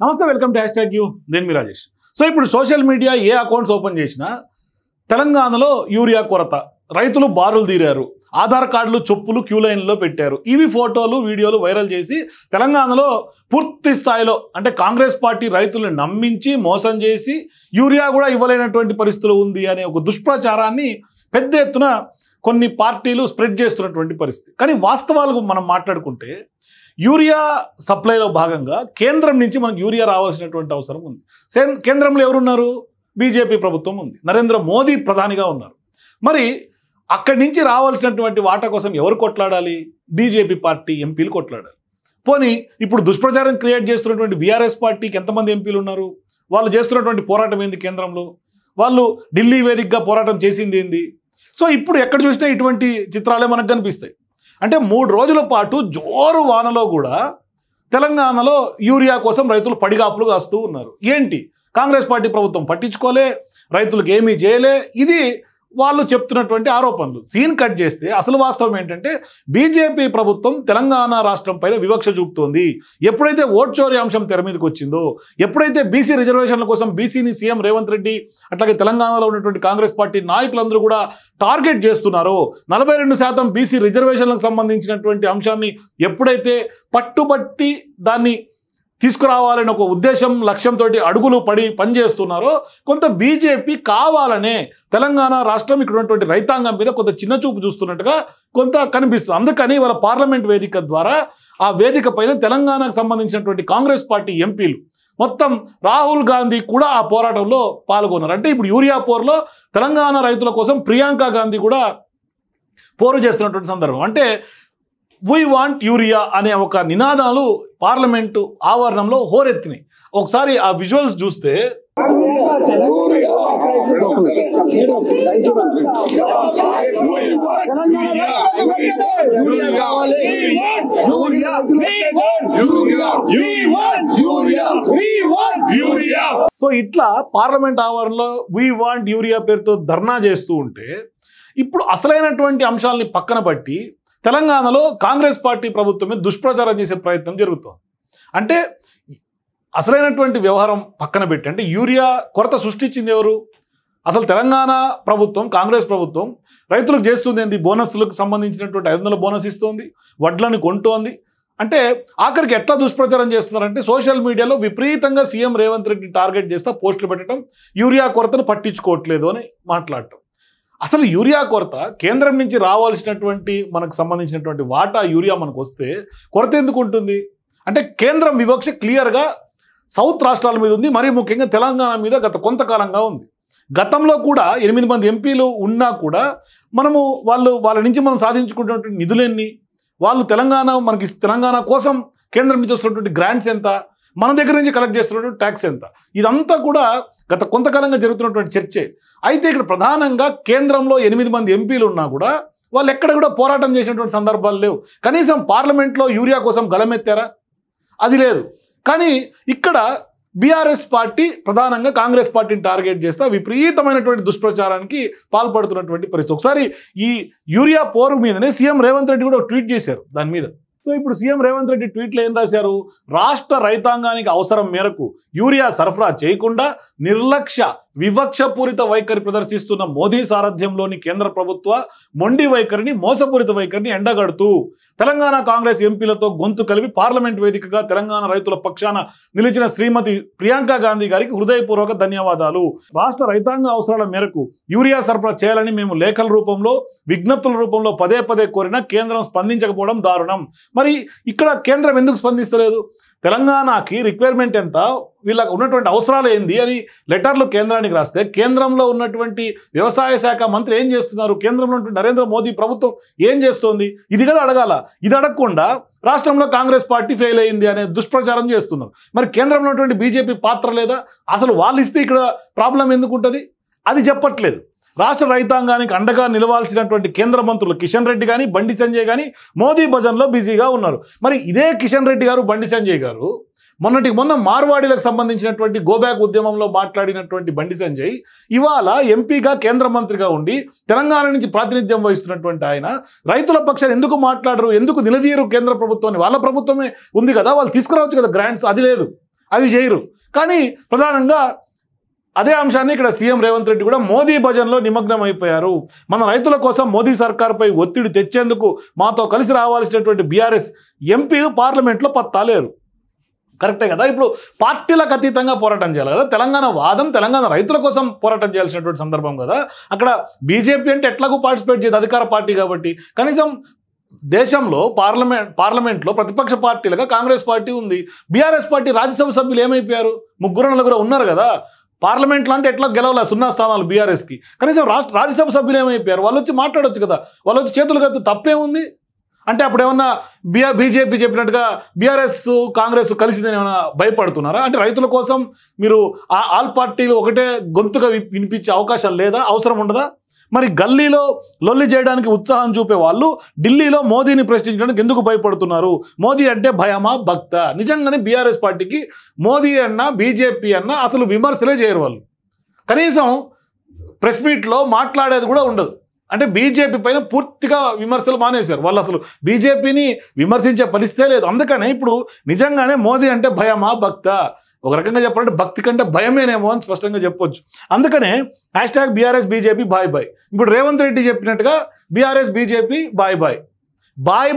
నమస్తే, welcome to #you నేను మీ Rajesh. So ఇప్పుడు సోషల్ మీడియా ఏ అకౌంట్స్ ఓపెన్ చేసినా తెలంగాణలో యూరియా కొరత, రైతులు బారులు తీరారు, ఆధార్ కార్డులు చొప్పులు క్యూ లైన్లో పెట్టారు. ఇవి ఫోటోలు వీడియోలు వైరల్ చేసి తెలంగాణలో పూర్తి స్థాయిలో అంటే కాంగ్రెస్ పార్టీ రైతులను నమ్మించి మోసం చేసి యూరియా కూడా ఇవ్వలేనటువంటి పరిస్థితులు ఉంది అనే ఒక దుష్ప్రచారాన్ని పెద్ద ఎత్తున కొన్ని పార్టీలు స్ప్రెడ్ చేస్తున్నటువంటి పరిస్థితి. కానీ వాస్తవాలకు మనం మాట్లాడుకుంటే యూరియా సప్లైలో భాగంగా కేంద్రం నుంచి మనకు యూరియా రావాల్సినటువంటి అవసరం ఉంది. కేంద్రంలో ఎవరున్నారు? బీజేపీ ప్రభుత్వం ఉంది, నరేంద్ర మోదీ ప్రధానిగా ఉన్నారు. మరి అక్కడి నుంచి రావాల్సినటువంటి వాటా కోసం ఎవరు కొట్లాడాలి? బీజేపీ పార్టీ ఎంపీలు కొట్లాడాలి. పోనీ ఇప్పుడు దుష్ప్రచారం క్రియేట్ చేస్తున్నటువంటి బీఆర్ఎస్ పార్టీకి ఎంతమంది ఎంపీలు ఉన్నారు? వాళ్ళు చేస్తున్నటువంటి పోరాటం ఏంది? కేంద్రంలో వాళ్ళు ఢిల్లీ వేదికగా పోరాటం చేసింది ఏంది? సో ఇప్పుడు ఎక్కడ చూసినా ఇటువంటి చిత్రాలే మనకు కనిపిస్తాయి. అంటే 3 రోజుల పాటు జోరు వానలో కూడా తెలంగాణలో యూరియా కోసం రైతులు పడిగాపులు కాస్తూ ఉన్నారు. ఏంటి? కాంగ్రెస్ పార్టీ ప్రభుత్వం పట్టించుకోలే, రైతులకు ఏమీ చేయలే. ఇది వాళ్ళు చెప్తున్నటువంటి ఆరోపణలు. సీన్ కట్ చేస్తే అసలు వాస్తవం ఏంటంటే బీజేపీ ప్రభుత్వం తెలంగాణ రాష్ట్రం పైన వివక్ష చూపుతోంది. ఎప్పుడైతే ఓట్ చోరీ అంశం తెర మీదకి వచ్చిందో, ఎప్పుడైతే బీసీ రిజర్వేషన్ల కోసం బీసీని సీఎం రేవంత్ రెడ్డి అట్లాగే తెలంగాణలో ఉన్నటువంటి కాంగ్రెస్ పార్టీ నాయకులందరూ కూడా టార్గెట్ చేస్తున్నారో, 42% బీసీ రిజర్వేషన్లకు సంబంధించినటువంటి అంశాన్ని ఎప్పుడైతే పట్టుబట్టి దాన్ని తీసుకురావాలని ఒక ఉద్దేశం లక్ష్యంతో అడుగులు పడి పనిచేస్తున్నారో, కొంత బీజేపీ కావాలనే తెలంగాణ రాష్ట్రం ఇక్కడ ఉన్నటువంటి రైతాంగం మీద కొంత చిన్న చూపు చూస్తున్నట్టుగా కొంత కనిపిస్తుంది. అందుకని వాళ్ళ పార్లమెంట్ వేదిక ద్వారా ఆ వేదిక పైన తెలంగాణకు సంబంధించినటువంటి కాంగ్రెస్ పార్టీ ఎంపీలు మొత్తం రాహుల్ గాంధీ కూడా ఆ పోరాటంలో పాల్గొన్నారు. అంటే ఇప్పుడు యూరియా పోరులో తెలంగాణ రైతుల కోసం ప్రియాంక గాంధీ కూడా పోరు చేస్తున్నటువంటి సందర్భం. అంటే వీ వాంట్ యూరియా అనే ఒక నినాదాలు పార్లమెంటు ఆవరణంలో హోరెత్తినాయి. ఒకసారి ఆ విజువల్స్ చూస్తే సో ఇట్లా పార్లమెంట్ ఆవరణలో వీ వాంట్ యూరియా పేరుతో ధర్నా చేస్తూ ఉంటే, ఇప్పుడు అసలైనటువంటి అంశాలని పక్కన బట్టి తెలంగాణలో కాంగ్రెస్ పార్టీ ప్రభుత్వమే దుష్ప్రచారం చేసే ప్రయత్నం జరుగుతుంది. అంటే అసలైనటువంటి వ్యవహారం పక్కన పెట్టి, అంటే యూరియా కొరత సృష్టించింది ఎవరు? అసలు తెలంగాణ ప్రభుత్వం, కాంగ్రెస్ ప్రభుత్వం రైతులకు చేస్తుంది ఏంది? బోనస్లకు సంబంధించినటువంటి 500 బోనస్ ఇస్తుంది, వడ్లను కొంటోంది. అంటే ఆఖరికి ఎట్లా దుష్ప్రచారం చేస్తున్నారంటే సోషల్ మీడియాలో విపరీతంగా సీఎం రేవంత్ రెడ్డి టార్గెట్ చేస్తా పోస్టులు పెట్టడం, యూరియా కొరతను పట్టించుకోవట్లేదు అని మాట్లాడటం. అసలు యూరియా కొరత కేంద్రం నుంచి రావాల్సినటువంటి మనకు సంబంధించినటువంటి వాటా యూరియా మనకు వస్తే కొరత ఎందుకు ఉంటుంది? అంటే కేంద్రం వివక్ష క్లియర్గా సౌత్ రాష్ట్రాల మీద ఉంది, మరీ ముఖ్యంగా తెలంగాణ మీద గత కొంతకాలంగా ఉంది. గతంలో కూడా 8 మంది ఎంపీలు ఉన్నా కూడా మనము వాళ్ళ నుంచి మనం సాధించుకున్నటువంటి నిధులెన్ని, వాళ్ళు తెలంగాణ కోసం కేంద్రం నుంచి వస్తున్నటువంటి గ్రాంట్స్ ఎంత, మన దగ్గర నుంచి కలెక్ట్ చేస్తున్నటువంటి ట్యాక్స్ ఎంత, ఇదంతా కూడా గత కొంతకాలంగా జరుగుతున్నటువంటి చర్చే. అయితే ఇక్కడ ప్రధానంగా కేంద్రంలో 8 మంది ఎంపీలు ఉన్నా కూడా వాళ్ళు ఎక్కడ కూడా పోరాటం చేసినటువంటి సందర్భాలు లేవు. కనీసం పార్లమెంట్లో యూరియా కోసం గలమెత్తారా? అది లేదు. కానీ ఇక్కడ బీఆర్ఎస్ పార్టీ ప్రధానంగా కాంగ్రెస్ పార్టీని టార్గెట్ చేస్తా విపరీతమైనటువంటి దుష్ప్రచారానికి పాల్పడుతున్నటువంటి పరిస్థితి. ఒకసారి ఈ యూరియా పోరు మీదనే సీఎం రేవంత్ రెడ్డి కూడా ట్వీట్ చేశారు దాని మీద. సో ఇప్పుడు సీఎం రేవంత్ రెడ్డి ట్వీట్లో ఏం రాశారు? రాష్ట్ర రైతాంగానికి అవసరం మేరకు యూరియా సరఫరా చేయకుండా నిర్లక్ష్య వివక్షపూరిత వైఖరి ప్రదర్శిస్తున్న మోదీ సారథ్యంలోని కేంద్ర ప్రభుత్వ మొండి వైఖరిని, మోసపూరిత వైఖరిని ఎండగడుతూ తెలంగాణ కాంగ్రెస్ ఎంపీలతో గొంతు కలిపి పార్లమెంట్ వేదికగా తెలంగాణ రైతుల పక్షాన నిలిచిన శ్రీమతి ప్రియాంక గాంధీ గారికి హృదయపూర్వక ధన్యవాదాలు. రాష్ట్ర రైతాంగ అవసరాల మేరకు యూరియా సరఫరా చేయాలని మేము లేఖల రూపంలో, విజ్ఞప్తుల రూపంలో పదే కోరినా కేంద్రం స్పందించకపోవడం దారుణం. మరి ఇక్కడ కేంద్రం ఎందుకు స్పందిస్తలేదు? తెలంగాణకి రిక్వైర్మెంట్ ఎంత, వీళ్ళకి ఉన్నటువంటి అవసరాలు ఏంది అని లెటర్లు కేంద్రానికి రాస్తే కేంద్రంలో ఉన్నటువంటి వ్యవసాయ శాఖ మంత్రి ఏం చేస్తున్నారు? కేంద్రంలో ఉన్నటువంటి నరేంద్ర మోదీ ప్రభుత్వం ఏం చేస్తోంది? ఇది కదా అడగాల. ఇది అడగకుండా రాష్ట్రంలో కాంగ్రెస్ పార్టీ ఫెయిల్ అయింది అనే దుష్ప్రచారం చేస్తున్నారు. మరి కేంద్రంలో ఉన్నటువంటి బీజేపీ పాత్ర లేదా? అసలు వాళ్ళు ఇస్తే ఇక్కడ ప్రాబ్లం ఎందుకు ఉంటుంది? అది చెప్పట్లేదు. రాష్ట్ర రైతాంగానికి అండగా నిలవాల్సినటువంటి కేంద్ర మంత్రులు కిషన్ రెడ్డి కానీ, బండి సంజయ్ కానీ మోదీ భజన్లో బిజీగా ఉన్నారు. మరి ఇదే కిషన్ రెడ్డి గారు, బండి సంజయ్ గారు మొన్న మార్వాడీలకు సంబంధించినటువంటి గోబ్యాక్ ఉద్యమంలో మాట్లాడినటువంటి బండి సంజయ్ ఇవాళ ఎంపీగా, కేంద్ర మంత్రిగా ఉండి తెలంగాణ నుంచి ప్రాతినిధ్యం వహిస్తున్నటువంటి ఆయన రైతుల పక్షాన్ని ఎందుకు మాట్లాడరు? ఎందుకు నిలదీయరు కేంద్ర ప్రభుత్వాన్ని? వాళ్ళ ప్రభుత్వమే ఉంది కదా, వాళ్ళు తీసుకురావచ్చు కదా గ్రాంట్స్. అది లేదు. అవి చేయరు. కానీ ప్రధానంగా అదే అంశాన్ని ఇక్కడ సీఎం రేవంత్ రెడ్డి కూడా మోదీ భజన్లో నిమగ్నం అయిపోయారు. మన రైతుల కోసం మోదీ సర్కార్పై ఒత్తిడి తెచ్చేందుకు మాతో కలిసి రావాల్సినటువంటి బీఆర్ఎస్ ఎంపీలు పార్లమెంట్లో పత్తాలేరు. కరెక్టే కదా. ఇప్పుడు పార్టీలకు అతీతంగా పోరాటం చేయాలి కదా. తెలంగాణ వాదం తెలంగాణ రైతుల కోసం పోరాటం చేయాల్సినటువంటి సందర్భం కదా. అక్కడ బీజేపీ అంటే ఎట్లాగూ పార్టిసిపేట్ చేయదు, అధికార పార్టీ కాబట్టి. కనీసం దేశంలో పార్లమెంట్లో ప్రతిపక్ష పార్టీలుగా కాంగ్రెస్ పార్టీ ఉంది. బీఆర్ఎస్ పార్టీ రాజ్యసభ సభ్యులు ఏమైపోయారు? 3-4 ఉన్నారు కదా. పార్లమెంట్లో అంటే ఎట్లా గెలవలే 0 స్థానాలు బీఆర్ఎస్కి. కనీసం రాజ్యసభ సభ్యులు ఏమైపోయారు? వాళ్ళు వచ్చి మాట్లాడొచ్చు కదా. వాళ్ళు వచ్చి చేతులు కలిపి తప్పేముంది? అంటే అప్పుడు ఏమన్నా బీజేపీ చెప్పినట్టుగా బీఆర్ఎస్ కాంగ్రెస్ కలిసిందని ఏమైనా భయపడుతున్నారా? అంటే రైతుల కోసం మీరు ఆల్ పార్టీలు ఒకటే గొంతుగా వినిపించే అవకాశం లేదా? అవసరం ఉండదా? మరి గల్లీలో లొల్లి చేయడానికి ఉత్సాహం చూపే వాళ్ళు ఢిల్లీలో మోదీని ప్రశ్నించడానికి ఎందుకు భయపడుతున్నారు? మోదీ అంటే భయమా భక్త? నిజంగానే బీఆర్ఎస్ పార్టీకి మోదీ అన్నా బీజేపీ అన్నా అసలు విమర్శలే చేయరు వాళ్ళు. కనీసం ప్రెస్ మీట్లో మాట్లాడేది కూడా ఉండదు. అంటే బీజేపీ పైన పూర్తిగా విమర్శలు మానేశారు. వాళ్ళు అసలు బీజేపీని విమర్శించే పరిస్థితే లేదు. అందుకనే ఇప్పుడు నిజంగానే మోదీ అంటే భయమా భక్త? ఒక రకంగా చెప్పాలంటే భక్తి కంటే భయమేనేమో అని స్పష్టంగా చెప్పొచ్చు. అందుకనే #BRS బీజేపీ బాయ్ బాయ్. ఇప్పుడు రేవంత్ రెడ్డి చెప్పినట్టుగా BRS BJP bye bye. Bye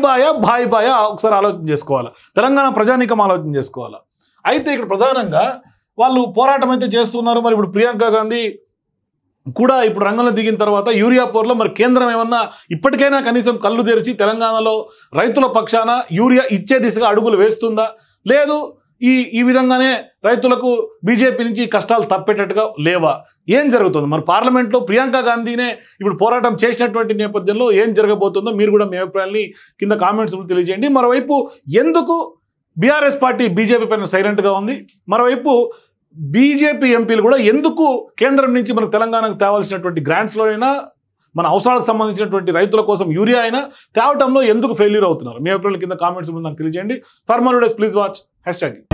బాయా ఒకసారి ఆలోచన చేసుకోవాలా. తెలంగాణ ప్రజానీకం ఆలోచన చేసుకోవాలా. అయితే ఇక్కడ ప్రధానంగా వాళ్ళు పోరాటం అయితే చేస్తున్నారు. మరి ఇప్పుడు ప్రియాంక గాంధీ కూడా ఇప్పుడు రంగంలో దిగిన తర్వాత యూరియా పోర్లో మరి కేంద్రం ఏమన్నా ఇప్పటికైనా కనీసం కళ్ళు తెరిచి తెలంగాణలో రైతుల పక్షాన యూరియా ఇచ్చే దిశగా అడుగులు వేస్తుందా? లేదు ఈ విధంగానే రైతులకు బీజేపీ నుంచి కష్టాలు తప్పేటట్టుగా లేవా? ఏం జరుగుతుంది? మరి పార్లమెంట్లో ప్రియాంక గాంధీనే ఇప్పుడు పోరాటం చేసినటువంటి నేపథ్యంలో ఏం జరగబోతుందో మీరు కూడా మీ అభిప్రాయాన్ని కింద కామెంట్స్ తెలియజేయండి. మరోవైపు ఎందుకు బీఆర్ఎస్ పార్టీ బీజేపీ పైన సైలెంట్గా ఉంది? మరోవైపు బీజేపీ ఎంపీలు కూడా ఎందుకు కేంద్రం నుంచి మన తెలంగాణకు తేవాల్సినటువంటి గ్రాంట్స్లోనైనా మన అవసరాలకు సంబంధించినటువంటి రైతుల కోసం యూరియా అయినా తేవటంలో ఎందుకు ఫెయిల్యూర్ అవుతున్నారు? మీ అభిప్రాయాల కింద కామెంట్స్ నాకు తెలియజేయండి. For more videos please watch #.